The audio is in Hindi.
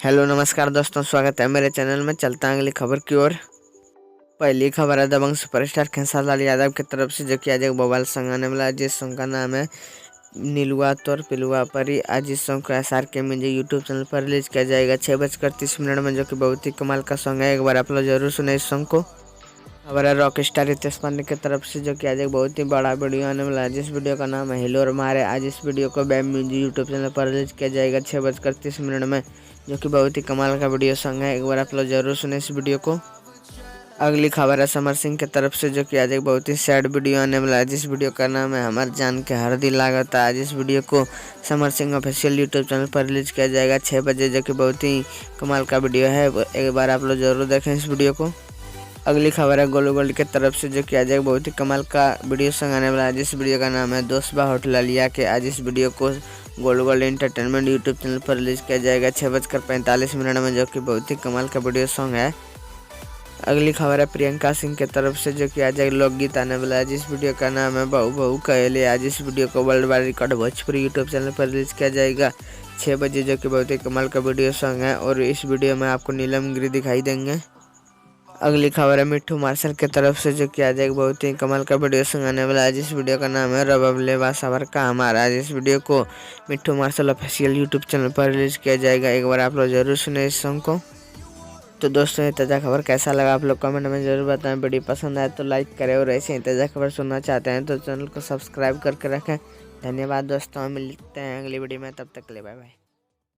हेलो नमस्कार दोस्तों, स्वागत है मेरे चैनल में। चलता है अगली खबर की ओर। पहली खबर है दबंग सुपरस्टार खेसारी लाल यादव की तरफ से, जो कि आज एक मोबाइल सॉन्ग आने वाला है जिस सॉन्ग का नाम है नीलुआ तोर पिलुआ परी। आज इस सॉन्ग को SRK म्यूजिक यूट्यूब चैनल पर रिलीज किया जाएगा 6:30 में, जो कि बहुत ही कमाल का सॉन्ग है। एक बार आप लोग जरूर सुने इस सॉन्ग को। खबर है रॉक स्टार रितेश पांडे की तरफ से, जो कि आज एक बहुत ही बड़ा वीडियो आने वाला है जिस वीडियो का नाम है हिलोर मारे। आज इस वीडियो को बैम म्यूजिक यूट्यूब चैनल पर रिलीज किया जाएगा 6:30 में, जो कि बहुत ही कमाल का वीडियो सॉन्ग है। एक बार आप लोग जरूर सुने इस वीडियो को। अगली खबर है समर सिंह की तरफ से, जो कि आज एक बहुत ही सैड वीडियो आने वाला है जिस वीडियो का नाम है हमार जान के हर दिल लागत है। आज इस वीडियो को Samar Singh official YouTube channel पर रिलीज किया जाएगा 6 बजे, जो कि बहुत ही कमाल का वीडियो है। एक बार आप लोग जरूर देखें इस वीडियो को। अगली खबर है गोलू गोल्ड की तरफ से, जो कि आज एक बहुत ही कमाल का वीडियो सॉन्ग आने वाला है जिस वीडियो का नाम है दोस्त बा होटल लिया के। आज इस वीडियो को Golu gold entertainment YouTube channel पर रिलीज किया जाएगा 6:45 में, जो कि बहुत ही कमाल का वीडियो सॉन्ग है। अगली खबर है प्रियंका सिंह की तरफ से, जो कि आज एक लोकगीत आने वाला है जिस वीडियो का नाम है बहू बहू कहले। आज इस वीडियो को world wide record Bhojpuri YouTube channel पर रिलीज किया जाएगा 6 बजे, जो कि बहुत ही कमाल का वीडियो सॉन्ग है। और इस वीडियो में आपको नीलम गिरी दिखाई देंगे। अगली खबर है मिट्ठू मार्शल की तरफ से, जो कि आज एक बहुत ही कमाल का वीडियो सॉन्ग आने वाला है जिस वीडियो का नाम है रबले बासावर का हमारा। आज इस वीडियो को मिट्ठू मार्शल ऑफिशियल यूट्यूब चैनल पर रिलीज किया जाएगा। एक बार आप लोग जरूर सुने इस सॉन्ग को। तो दोस्तों, ये ताज़ा खबर कैसा लगा आप लोग कमेंट में जरूर बताएं। वीडियो पसंद आए तो लाइक करें, और ऐसे ही ताज़ा खबर सुनना चाहते हैं तो चैनल को सब्सक्राइब करके रखें। धन्यवाद दोस्तों, मिलते हैं अगली वीडियो में, तब तक के लिए बाय बाय।